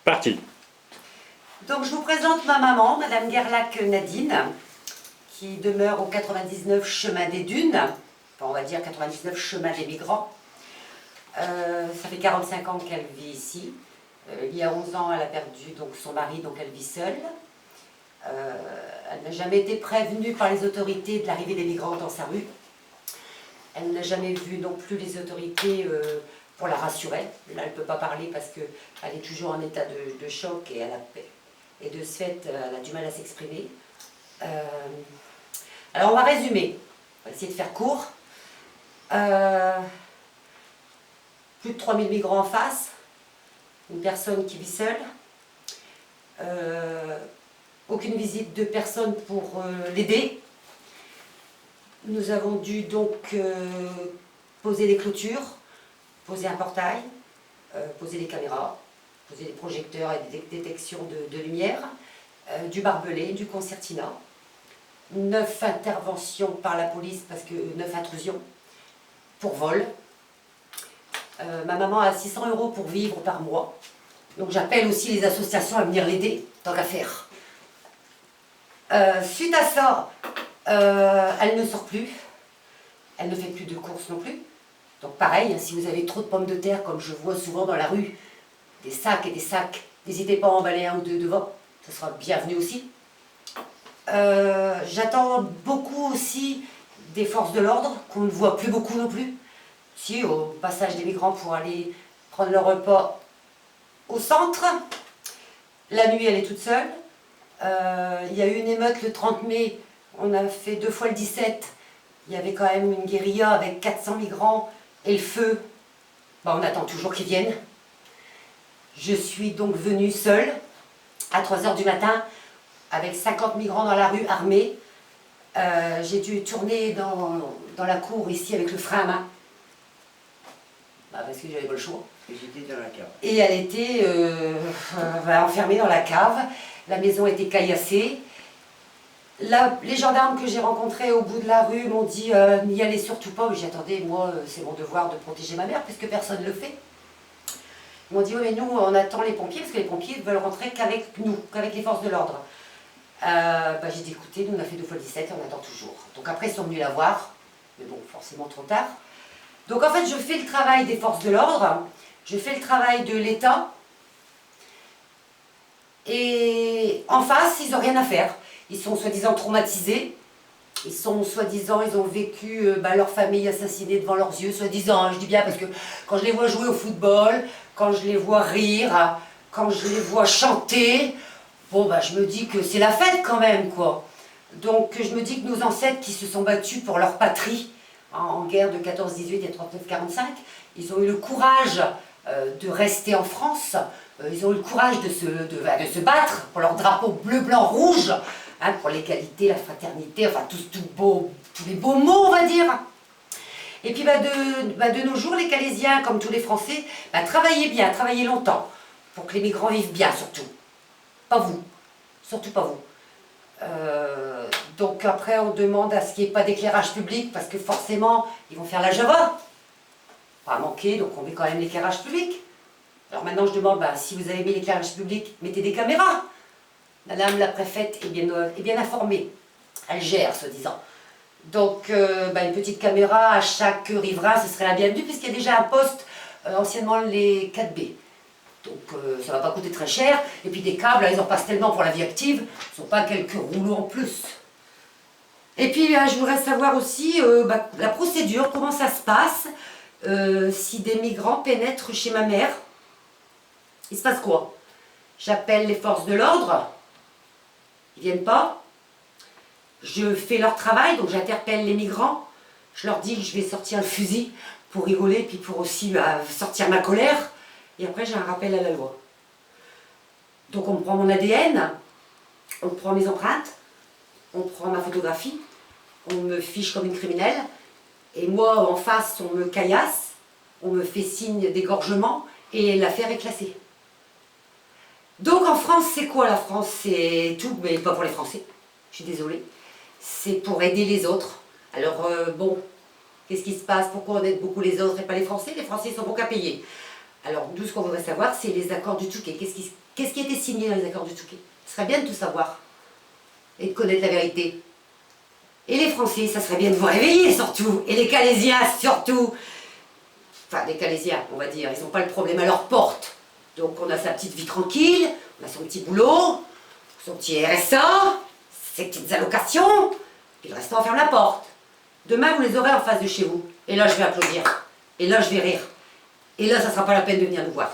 Parti. Donc je vous présente ma maman, Madame Gerlach Nadine, qui demeure au 99 chemin des Dunes, enfin on va dire 99 chemin des Migrants. Ça fait 45 ans qu'elle vit ici. Il y a 11 ans, elle a perdu donc, son mari, donc elle vit seule. Elle n'a jamais été prévenue par les autorités de l'arrivée des migrants dans sa rue. Elle n'a jamais vu non plus les autorités pour la rassurer. Là, elle ne peut pas parler parce qu'elle est toujours en état de choc et, et de ce fait, elle a du mal à s'exprimer. Alors, on va résumer. On va essayer de faire court. Plus de 3000 migrants en face. Une personne qui vit seule. Aucune visite de personne pour l'aider. Nous avons dû donc poser des clôtures, poser un portail, poser des caméras, poser des projecteurs et des détections de lumière, du barbelé, du concertina, 9 interventions par la police, parce que 9 intrusions, pour vol. Ma maman a 600 € pour vivre par mois, donc j'appelle aussi les associations à venir l'aider, tant qu'à faire. Suite à ça, elle ne sort plus, elle ne fait plus de courses non plus. Donc pareil, si vous avez trop de pommes de terre, comme je vois souvent dans la rue, des sacs et des sacs, n'hésitez pas à emballer un ou deux devant, ce sera bienvenu aussi. J'attends beaucoup aussi des forces de l'ordre, qu'on ne voit plus beaucoup non plus. Si, au passage des migrants pour aller prendre leur repas au centre. La nuit, elle est toute seule. Il y a eu une émeute le 30 mai, on a fait 2 fois le 17. Il y avait quand même une guérilla avec 400 migrants et le feu. On attend toujours qu'ils viennent. Je suis donc venue seule à 3 h du matin avec 50 migrants dans la rue armés. J'ai dû tourner dans la cour ici avec le frein à main. Parce que j'avais pas le choix. Et j'étais dans la cave. Et elle était enfermée dans la cave. La maison était caillassée. Là, les gendarmes que j'ai rencontrés au bout de la rue m'ont dit n'y allez surtout pas. Mais j'attendais, moi, c'est mon devoir de protéger ma mère, puisque personne ne le fait. Ils m'ont dit oui, mais nous, on attend les pompiers, parce que les pompiers ne veulent rentrer qu'avec nous, qu'avec les forces de l'ordre. J'ai dit écoutez, nous, on a fait 2 fois le 17 et on attend toujours. Donc après, ils sont venus la voir, mais bon, forcément trop tard. Donc en fait, je fais le travail des forces de l'ordre, je fais le travail de l'État, et en face, ils n'ont rien à faire. Ils sont soi-disant traumatisés, ils sont soi-disant, ils ont vécu leur famille assassinée devant leurs yeux, soi-disant, je dis bien parce que quand je les vois jouer au football, quand je les vois rire, quand je les vois chanter, je me dis que c'est la fête quand même, quoi. Donc je me dis que nos ancêtres qui se sont battus pour leur patrie, en guerre de 14-18 et 39-45, ils ont eu le courage de rester en France, ils ont eu le courage de se battre pour leur drapeau bleu, blanc, rouge, pour l'égalité, la fraternité, enfin tous les beaux mots, on va dire. Et puis de nos jours, les Calaisiens, comme tous les Français, travaillez bien, travaillez longtemps, pour que les migrants vivent bien surtout. Pas vous, surtout pas vous. Donc après on demande à ce qu'il n'y ait pas d'éclairage public parce que forcément ils vont faire la Java. Pas manquer, donc on met quand même l'éclairage public. Alors maintenant je demande, si vous avez mis l'éclairage public, mettez des caméras. Madame la préfète est bien informée. Elle gère, soi-disant. Donc une petite caméra à chaque riverain, ce serait la bienvenue puisqu'il y a déjà un poste, anciennement les 4B. Donc ça ne va pas coûter très cher. Et puis des câbles, ils en passent tellement pour la vie active, ce ne sont pas quelques rouleaux en plus. Et puis je voudrais savoir aussi la procédure, comment ça se passe si des migrants pénètrent chez ma mère. Il se passe quoi? J'appelle les forces de l'ordre, ils ne viennent pas. Je fais leur travail, donc j'interpelle les migrants. Je leur dis que je vais sortir le fusil pour rigoler, puis pour aussi sortir ma colère. Et après, j'ai un rappel à la loi. Donc, on prend mon ADN, on prend mes empreintes, on prend ma photographie, on me fiche comme une criminelle. Et moi, en face, on me caillasse, on me fait signe d'égorgement et l'affaire est classée. Donc, en France, c'est quoi la France? C'est tout, mais pas pour les Français. Je suis désolée. C'est pour aider les autres. Alors, qu'est-ce qui se passe? Pourquoi on aide beaucoup les autres et pas les Français? Les Français sont bons qu'à payer. Alors, nous, ce qu'on voudrait savoir, c'est les accords du Touquet. Qu'est-ce Qu'est-ce qui a été signé dans les accords du Touquet? Ce serait bien de tout savoir. Et de connaître la vérité. Et les Français, ça serait bien de vous réveiller surtout. Et les Calaisiens surtout. Enfin, les Calaisiens, on va dire, ils n'ont pas le problème à leur porte. Donc on a sa petite vie tranquille, on a son petit boulot, son petit RSA, ses petites allocations, puis le restant on ferme la porte. Demain vous les aurez en face de chez vous. Et là je vais applaudir. Et là je vais rire. Et là ça sera pas la peine de venir nous voir.